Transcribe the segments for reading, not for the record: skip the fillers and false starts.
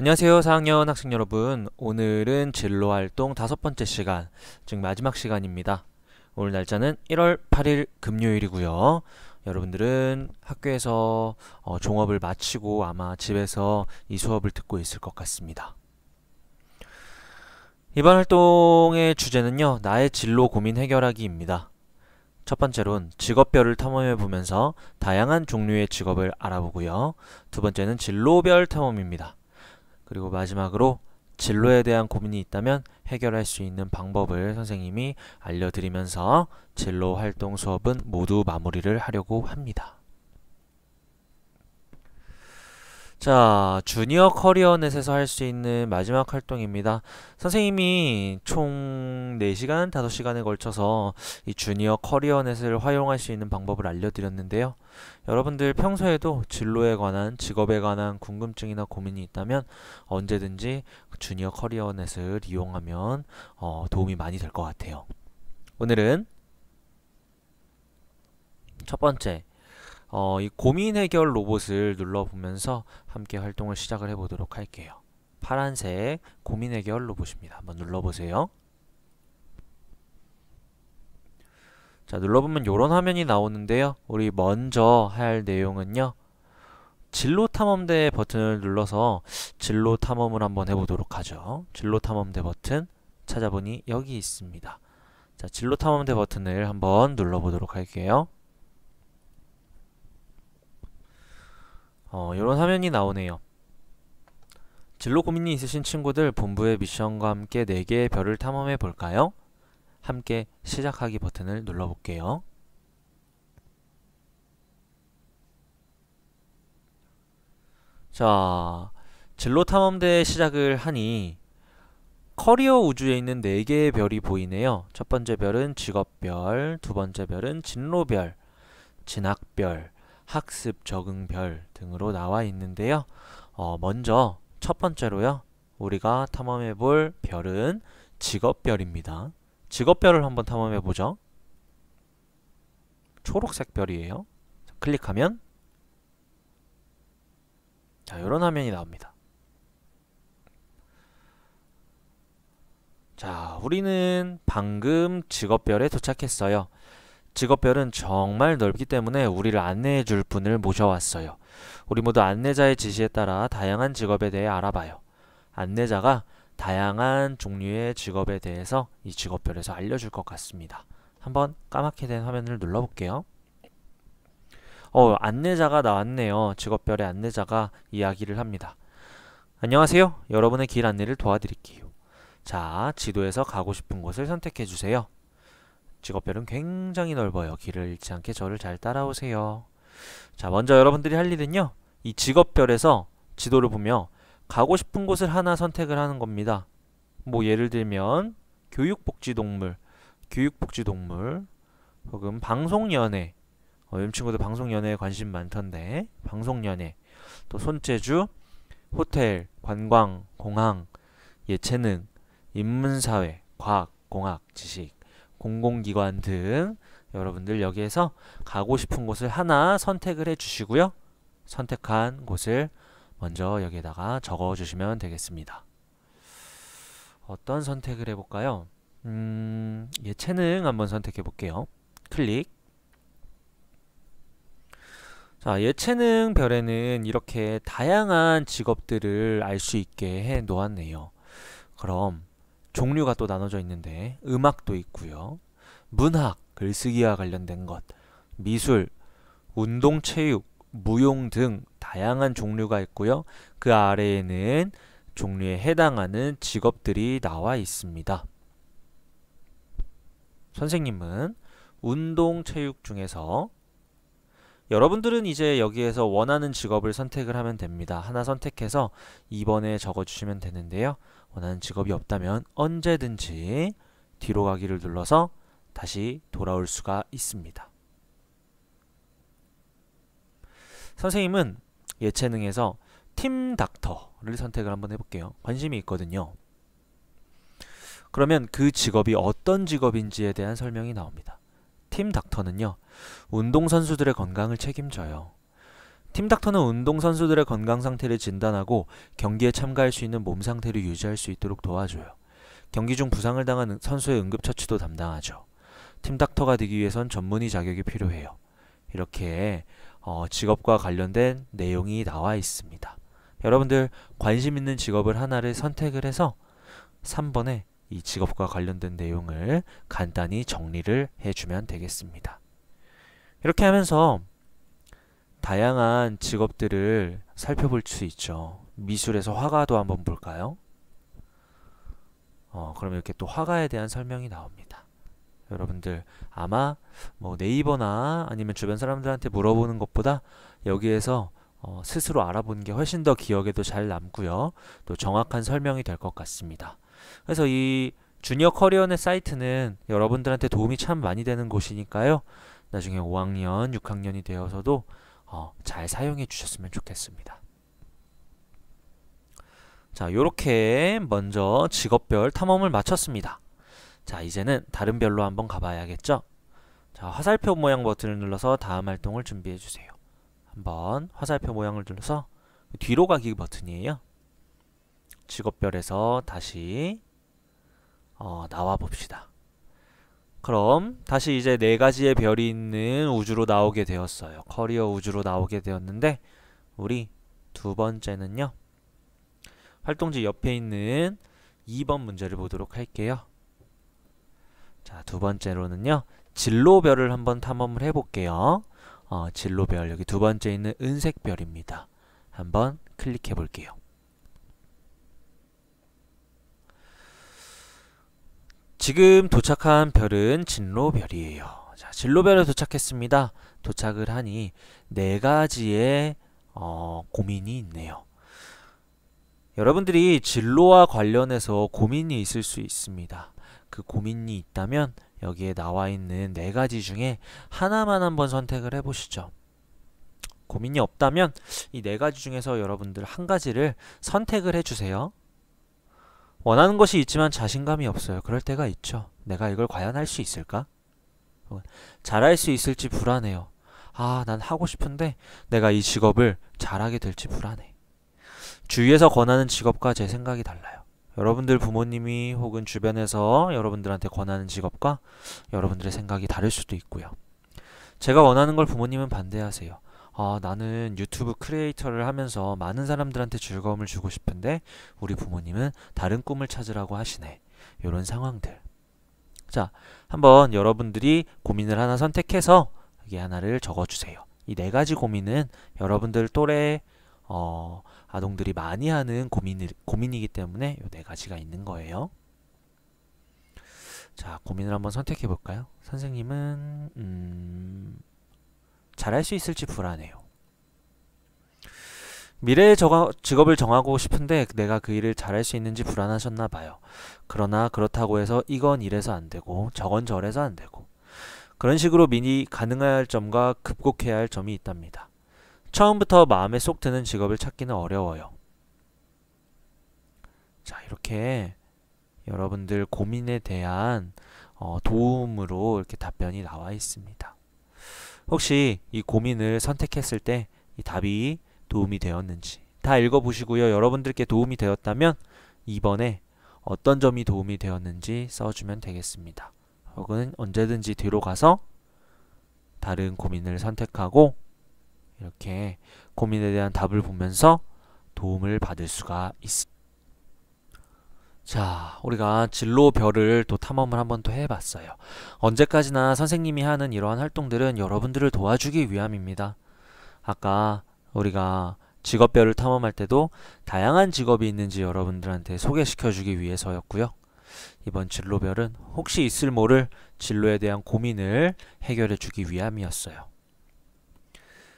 안녕하세요, 4학년 학생 여러분. 오늘은 진로활동 5번째 시간, 즉 마지막 시간입니다. 오늘 날짜는 1월 8일 금요일이고요. 여러분들은 학교에서 종업을 마치고 아마 집에서 이 수업을 듣고 있을 것 같습니다. 이번 활동의 주제는요, 나의 진로 고민 해결하기입니다. 첫 번째로는 직업별을 탐험해 보면서 다양한 종류의 직업을 알아보고요. 두 번째는 진로별 탐험입니다. 그리고 마지막으로 진로에 대한 고민이 있다면 해결할 수 있는 방법을 선생님이 알려드리면서 진로 활동 수업은 모두 마무리를 하려고 합니다. 자, 주니어 커리어넷에서 할 수 있는 마지막 활동입니다. 선생님이 총 4시간, 5시간에 걸쳐서 이 주니어 커리어넷을 활용할 수 있는 방법을 알려드렸는데요. 여러분들 평소에도 진로에 관한, 직업에 관한 궁금증이나 고민이 있다면 언제든지 주니어 커리어넷을 이용하면 도움이 많이 될 것 같아요. 오늘은 첫 번째, 이 고민 해결 로봇을 눌러보면서 함께 활동을 시작을 해보도록 할게요. 파란색 고민 해결 로봇입니다. 한번 눌러보세요. 자, 눌러보면 이런 화면이 나오는데요. 우리 먼저 할 내용은요. 진로 탐험대 버튼을 눌러서 진로 탐험을 한번 해보도록 하죠. 진로 탐험대 버튼 찾아보니 여기 있습니다. 자, 진로 탐험대 버튼을 한번 눌러보도록 할게요. 이런 화면이 나오네요. 진로 고민이 있으신 친구들 본부의 미션과 함께 4개의 별을 탐험해 볼까요? 함께 시작하기 버튼을 눌러볼게요. 자, 진로 탐험대 시작을 하니 커리어 우주에 있는 4개의 별이 보이네요. 첫 번째 별은 직업별, 두 번째 별은 진로별, 진학별, 학습 적응별 등으로 나와 있는데요. 먼저 첫 번째로요. 우리가 탐험해 볼 별은 직업별입니다. 직업별을 한번 탐험해 보죠. 초록색 별이에요. 클릭하면 자, 이런 화면이 나옵니다. 자, 우리는 방금 직업별에 도착했어요. 직업별은 정말 넓기 때문에 우리를 안내해 줄 분을 모셔왔어요. 우리 모두 안내자의 지시에 따라 다양한 직업에 대해 알아봐요. 안내자가 다양한 종류의 직업에 대해서 이 직업별에서 알려줄 것 같습니다. 한번 까맣게 된 화면을 눌러볼게요. 안내자가 나왔네요. 직업별의 안내자가 이야기를 합니다. 안녕하세요. 여러분의 길 안내를 도와드릴게요. 자, 지도에서 가고 싶은 곳을 선택해 주세요. 직업별은 굉장히 넓어요. 길을 잃지 않게 저를 잘 따라오세요. 자, 먼저 여러분들이 할 일은요. 이 직업별에서 지도를 보며 가고 싶은 곳을 하나 선택을 하는 겁니다. 뭐 예를 들면 교육복지동물, 혹은 방송연예. 요즘 친구들 방송연예에 관심 많던데 방송연예, 또 손재주, 호텔, 관광, 공항, 예체능, 인문사회, 과학, 공학, 지식, 공공기관 등 여러분들 여기에서 가고 싶은 곳을 하나 선택을 해 주시고요. 선택한 곳을 먼저 여기에다가 적어 주시면 되겠습니다. 어떤 선택을 해볼까요? 예체능 한번 선택해 볼게요. 클릭. 자, 예체능 별에는 이렇게 다양한 직업들을 알 수 있게 해 놓았네요. 그럼 종류가 또 나눠져 있는데 음악도 있고요. 문학, 글쓰기와 관련된 것, 미술, 운동체육, 무용 등 다양한 종류가 있고요. 그 아래에는 종류에 해당하는 직업들이 나와 있습니다. 선생님은 운동체육 중에서 여러분들은 이제 여기에서 원하는 직업을 선택을 하면 됩니다. 하나 선택해서 2번에 적어주시면 되는데요. 원하는 직업이 없다면 언제든지 뒤로 가기를 눌러서 다시 돌아올 수가 있습니다. 선생님은 예체능에서 팀 닥터를 선택을 한번 해볼게요. 관심이 있거든요. 그러면 그 직업이 어떤 직업인지에 대한 설명이 나옵니다. 팀 닥터는요, 운동선수들의 건강을 책임져요. 팀닥터는 운동선수들의 건강 상태를 진단하고 경기에 참가할 수 있는 몸 상태를 유지할 수 있도록 도와줘요. 경기 중 부상을 당한 선수의 응급처치도 담당하죠. 팀닥터가 되기 위해선 전문의 자격이 필요해요. 이렇게 직업과 관련된 내용이 나와 있습니다. 여러분들 관심 있는 직업을 하나를 선택을 해서 3번에 이 직업과 관련된 내용을 간단히 정리를 해주면 되겠습니다. 이렇게 하면서 다양한 직업들을 살펴볼 수 있죠. 미술에서 화가도 한번 볼까요? 그럼 이렇게 또 화가에 대한 설명이 나옵니다. 여러분들 아마 뭐 네이버나 아니면 주변 사람들한테 물어보는 것보다 여기에서 스스로 알아보는 게 훨씬 더 기억에도 잘 남고요. 또 정확한 설명이 될 것 같습니다. 그래서 이 주니어 커리어넷 사이트는 여러분들한테 도움이 참 많이 되는 곳이니까요. 나중에 5학년, 6학년이 되어서도 잘 사용해 주셨으면 좋겠습니다. 자, 요렇게 먼저 직업별 탐험을 마쳤습니다. 자, 이제는 다른 별로 한번 가봐야겠죠? 자, 화살표 모양 버튼을 눌러서 다음 활동을 준비해 주세요. 한번 화살표 모양을 눌러서 뒤로 가기 버튼이에요. 직업별에서 다시 나와 봅시다. 그럼 다시 이제 4가지의 별이 있는 우주로 나오게 되었어요. 커리어 우주로 나오게 되었는데 우리 두 번째는요. 활동지 옆에 있는 2번 문제를 보도록 할게요. 자, 두 번째로는요. 진로별을 한번 탐험을 해볼게요. 진로별 여기 두 번째 있는 은색별입니다. 한번 클릭해 볼게요. 지금 도착한 별은 진로별이에요. 자, 진로별에 도착했습니다. 도착을 하니 4가지의 고민이 있네요. 여러분들이 진로와 관련해서 고민이 있을 수 있습니다. 그 고민이 있다면 여기에 나와 있는 4가지 중에 하나만 한번 선택을 해보시죠. 고민이 없다면 이 4가지 중에서 여러분들 한 가지를 선택을 해주세요. 원하는 것이 있지만 자신감이 없어요. 그럴 때가 있죠. 내가 이걸 과연 할 수 있을까? 잘할 수 있을지 불안해요. 난 하고 싶은데 내가 이 직업을 잘하게 될지 불안해. 주위에서 권하는 직업과 제 생각이 달라요. 여러분들 부모님이 혹은 주변에서 여러분들한테 권하는 직업과 여러분들의 생각이 다를 수도 있고요. 제가 원하는 걸 부모님은 반대하세요. 나는 유튜브 크리에이터를 하면서 많은 사람들한테 즐거움을 주고 싶은데 우리 부모님은 다른 꿈을 찾으라고 하시네. 이런 상황들. 자, 한번 여러분들이 고민을 하나 선택해서 여기 하나를 적어주세요. 이 4가지 고민은 여러분들 또래 아동들이 많이 하는 고민이기 때문에 이 4가지가 있는 거예요. 자, 고민을 한번 선택해 볼까요? 선생님은 잘할 수 있을지 불안해요. 미래의 직업을 정하고 싶은데 내가 그 일을 잘할 수 있는지 불안하셨나 봐요. 그러나 그렇다고 해서 이건 이래서 안 되고 저건 저래서 안 되고 그런 식으로 미리 가능할 점과 극복해야 할 점이 있답니다. 처음부터 마음에 쏙 드는 직업을 찾기는 어려워요. 자, 이렇게 여러분들 고민에 대한 도움으로 이렇게 답변이 나와 있습니다. 혹시 이 고민을 선택했을 때 이 답이 도움이 되었는지 다 읽어보시고요. 여러분들께 도움이 되었다면 2번에 어떤 점이 도움이 되었는지 써주면 되겠습니다. 혹은 언제든지 뒤로 가서 다른 고민을 선택하고 이렇게 고민에 대한 답을 보면서 도움을 받을 수가 있습니다. 자, 우리가 진로별을 또 탐험을 한번 또 해봤어요. 언제까지나 선생님이 하는 이러한 활동들은 여러분들을 도와주기 위함입니다. 아까 우리가 직업별을 탐험할 때도 다양한 직업이 있는지 여러분들한테 소개시켜주기 위해서였고요. 이번 진로별은 혹시 있을 모를 진로에 대한 고민을 해결해주기 위함이었어요.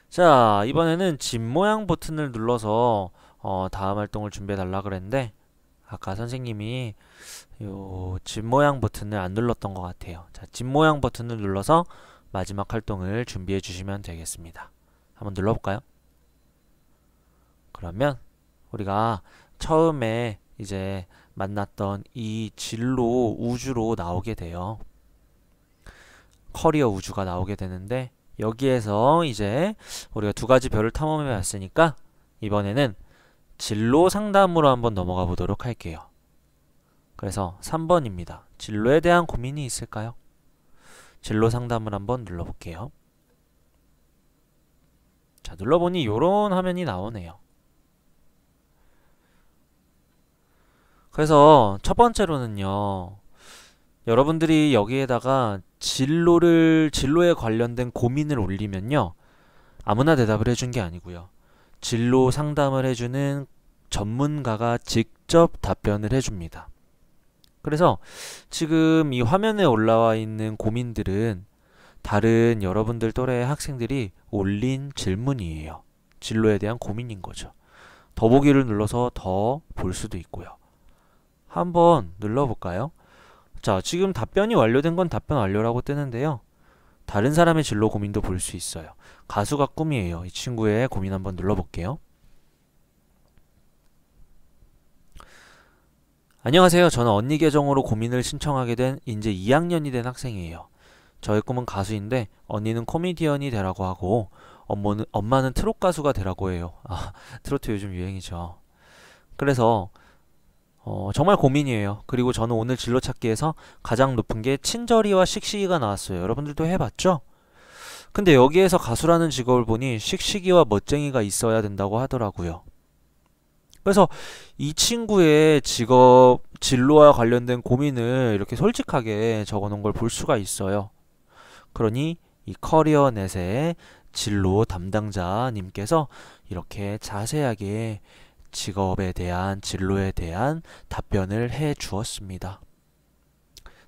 자, 이번에는 집 모양 버튼을 눌러서 다음 활동을 준비해달라 그랬는데 아까 선생님이 요 집 모양 버튼을 안 눌렀던 것 같아요. 자, 집 모양 버튼을 눌러서 마지막 활동을 준비해 주시면 되겠습니다. 한번 눌러볼까요? 그러면 우리가 처음에 이제 만났던 이 진로 우주로 나오게 돼요. 커리어 우주가 나오게 되는데 여기에서 이제 우리가 두 가지 별을 탐험해 봤으니까 이번에는 진로 상담으로 한번 넘어가 보도록 할게요. 그래서 3번입니다. 진로에 대한 고민이 있을까요? 진로 상담을 한번 눌러볼게요. 자, 눌러보니 이런 화면이 나오네요. 그래서 첫 번째로는요, 여러분들이 여기에다가 진로에 관련된 고민을 올리면요, 아무나 대답을 해준 게 아니고요, 진로 상담을 해주는 전문가가 직접 답변을 해줍니다. 그래서 지금 이 화면에 올라와 있는 고민들은 다른 여러분들 또래의 학생들이 올린 질문이에요. 진로에 대한 고민인 거죠. 더보기를 눌러서 더 볼 수도 있고요. 한번 눌러볼까요? 자, 지금 답변이 완료된 건 답변 완료라고 뜨는데요. 다른 사람의 진로 고민도 볼 수 있어요. 가수가 꿈이에요. 이 친구의 고민 한번 눌러볼게요. 안녕하세요. 저는 언니 계정으로 고민을 신청하게 된 이제 2학년이 된 학생이에요. 저의 꿈은 가수인데 언니는 코미디언이 되라고 하고 엄마는 트롯 가수가 되라고 해요. 아, 트로트 요즘 유행이죠. 그래서 정말 고민이에요. 그리고 저는 오늘 진로 찾기에서 가장 높은 게 친절이와 씩씩이가 나왔어요. 여러분들도 해봤죠? 근데 여기에서 가수라는 직업을 보니 씩씩이와 멋쟁이가 있어야 된다고 하더라고요. 그래서 이 친구의 직업, 진로와 관련된 고민을 이렇게 솔직하게 적어 놓은 걸 볼 수가 있어요. 그러니 이 커리어넷의 진로 담당자님께서 이렇게 자세하게 직업에 대한, 진로에 대한 답변을 해 주었습니다.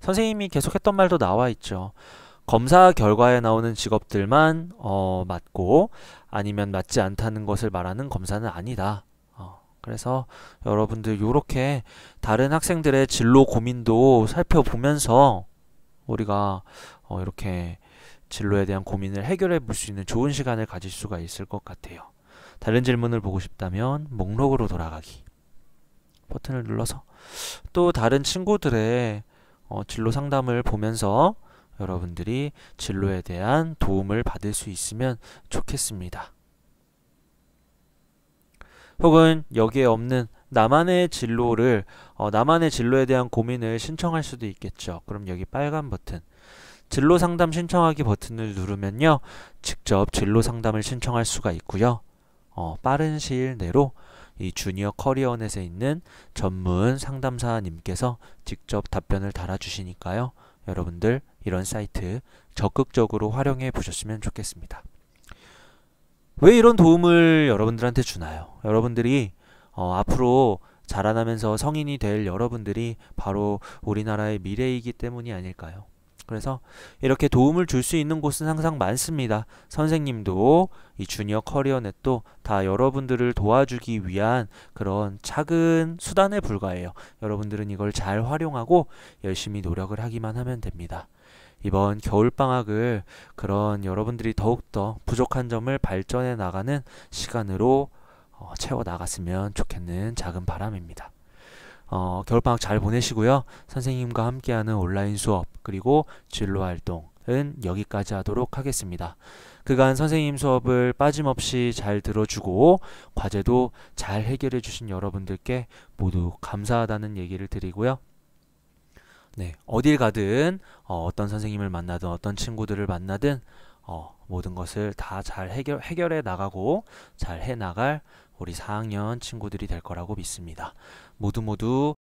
선생님이 계속했던 말도 나와 있죠. 검사 결과에 나오는 직업들만 맞고 아니면 맞지 않다는 것을 말하는 검사는 아니다. 그래서 여러분들 요렇게 다른 학생들의 진로 고민도 살펴보면서 우리가 이렇게 진로에 대한 고민을 해결해 볼 수 있는 좋은 시간을 가질 수가 있을 것 같아요. 다른 질문을 보고 싶다면 목록으로 돌아가기 버튼을 눌러서 또 다른 친구들의 진로 상담을 보면서 여러분들이 진로에 대한 도움을 받을 수 있으면 좋겠습니다. 혹은 여기에 없는 나만의 진로에 대한 고민을 신청할 수도 있겠죠. 그럼 여기 빨간 버튼 진로 상담 신청하기 버튼을 누르면요, 직접 진로 상담을 신청할 수가 있고요. 빠른 시일 내로 이 주니어 커리어넷에 있는 전문 상담사님께서 직접 답변을 달아주시니까요. 여러분들 이런 사이트 적극적으로 활용해 보셨으면 좋겠습니다. 왜 이런 도움을 여러분들한테 주나요? 여러분들이 앞으로 자라나면서 성인이 될 여러분들이 바로 우리나라의 미래이기 때문이 아닐까요? 그래서 이렇게 도움을 줄 수 있는 곳은 항상 많습니다. 선생님도 이 주니어 커리어넷도 다 여러분들을 도와주기 위한 그런 작은 수단에 불과해요. 여러분들은 이걸 잘 활용하고 열심히 노력을 하기만 하면 됩니다. 이번 겨울방학을 그런 여러분들이 더욱더 부족한 점을 발전해 나가는 시간으로 채워 나갔으면 좋겠는 작은 바람입니다. 겨울방학 잘 보내시고요. 선생님과 함께하는 온라인 수업 그리고 진로 활동은 여기까지 하도록 하겠습니다. 그간 선생님 수업을 빠짐없이 잘 들어주고 과제도 잘 해결해 주신 여러분들께 모두 감사하다는 얘기를 드리고요. 네, 어딜 가든 어떤 선생님을 만나든 어떤 친구들을 만나든 모든 것을 다 잘 해결해 나가고 잘 해 나갈 우리 4학년 친구들이 될 거라고 믿습니다. 모두